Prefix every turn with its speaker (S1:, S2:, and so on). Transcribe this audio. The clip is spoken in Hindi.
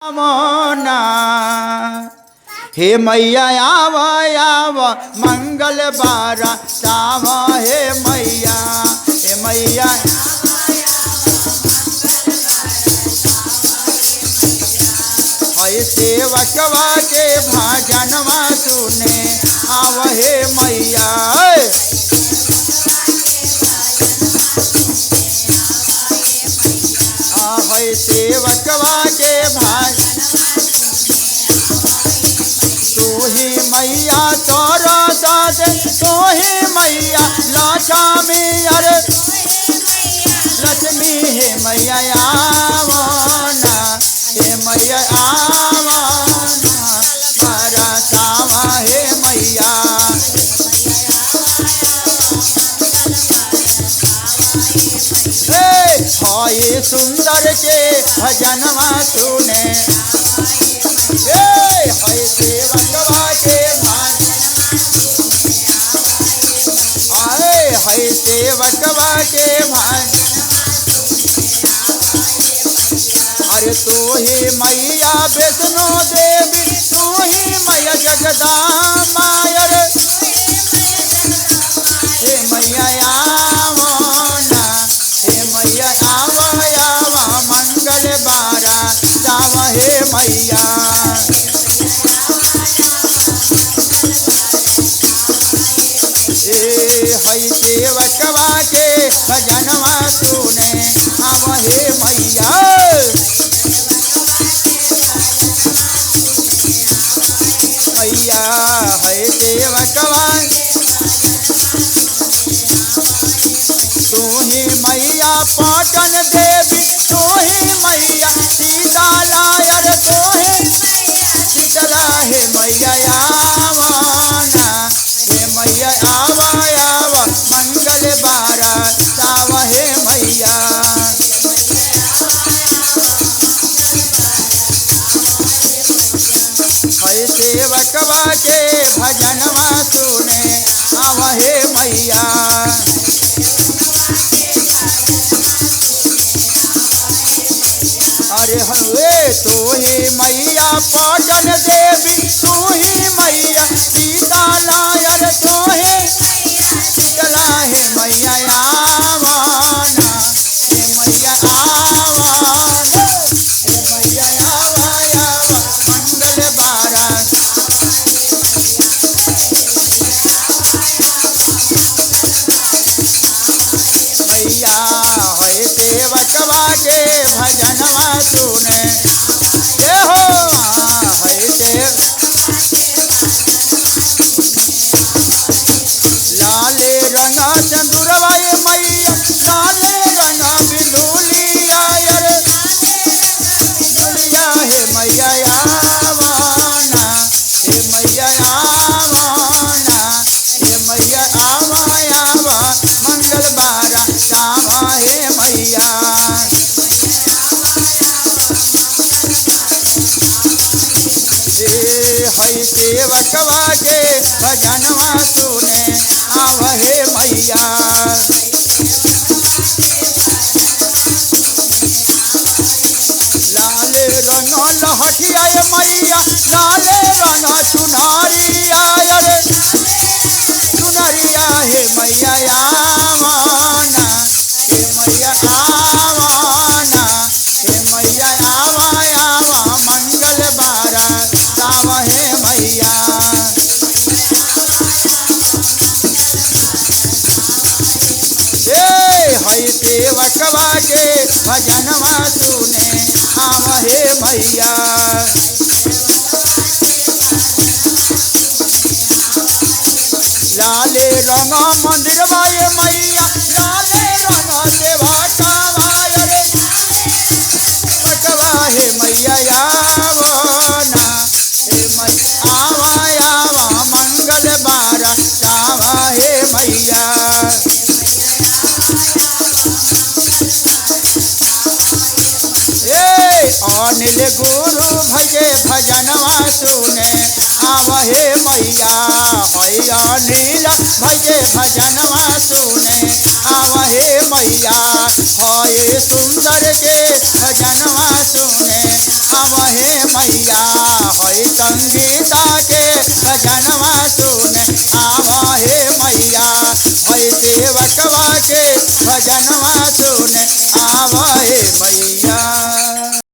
S1: मोना हे मैया आव आव मंगल बारा साव हे मैया है सेवकवा के भजनवा सुने आव हे मैया है सेवकवा के तू ही मैया तोर दाद तू ही मैया लक्ष्मी अरे लक्ष्मी हे मैया आवना हे मैया आवना बरसावा हे मैया हे सुंदर के भजनवा सुने है सेवकवा के है सेवकवा के अरे तू ही मैया वैष्णो देवी तू ही मैया जगदम्बा अरे हे मैया आवना हे मैया आवा मंगल बारा साव हे मैया है सेवकवा के भजनवा सुने आव हे मैया मैया है सेवकवा तू ही मैया पाटन देवी तू ही मैया सीतालायर तू ही शीतला हे मैया आवना हे मैया आवा मंगल बारा साव हे मैया है सेवकवा के भजनवा सुने आव हे मैया अरे हवे तू ही मैया पाटन देवी तू ही मैया सीतालायर तू ही शीतला हे मैया आवना हे मैया आवना हे मैया आवा मंगल बारा मैया है सेवकवा के भजनवा सुने हो है सेव लाले रंग चंदुरवा मैया लाले रंग बिंदुलिया अरे दुलिया हे मैया आवना हे मैया आवना हे मैया आवा मंगल बारा साव हे मैया है सेवकवा के भजनवा सुने आव हे मैया लाले रंग लहठिया मैया लाले रंग चुनरिया अरे चुनरिया हे मैया आवना हे मैया आवना हे मैया आवा मंगल बारा साव हे मैया है सेवकवा के भजनवा सुने आव हे मैया लाले रंग मंदिरवा मैया लाले रंग सेवकवा रे सेवकवा हे मैया आवना हे मैया आवा मंगल बारा साव हे मैया अनिल गुरु भजे भजनवा सुने आव हे मैया है अनिल भजे भजनवा सुने आव हे मैया है सुंदर के भजनवा सुने आव हे मैया होई संगीता के सजनवा तू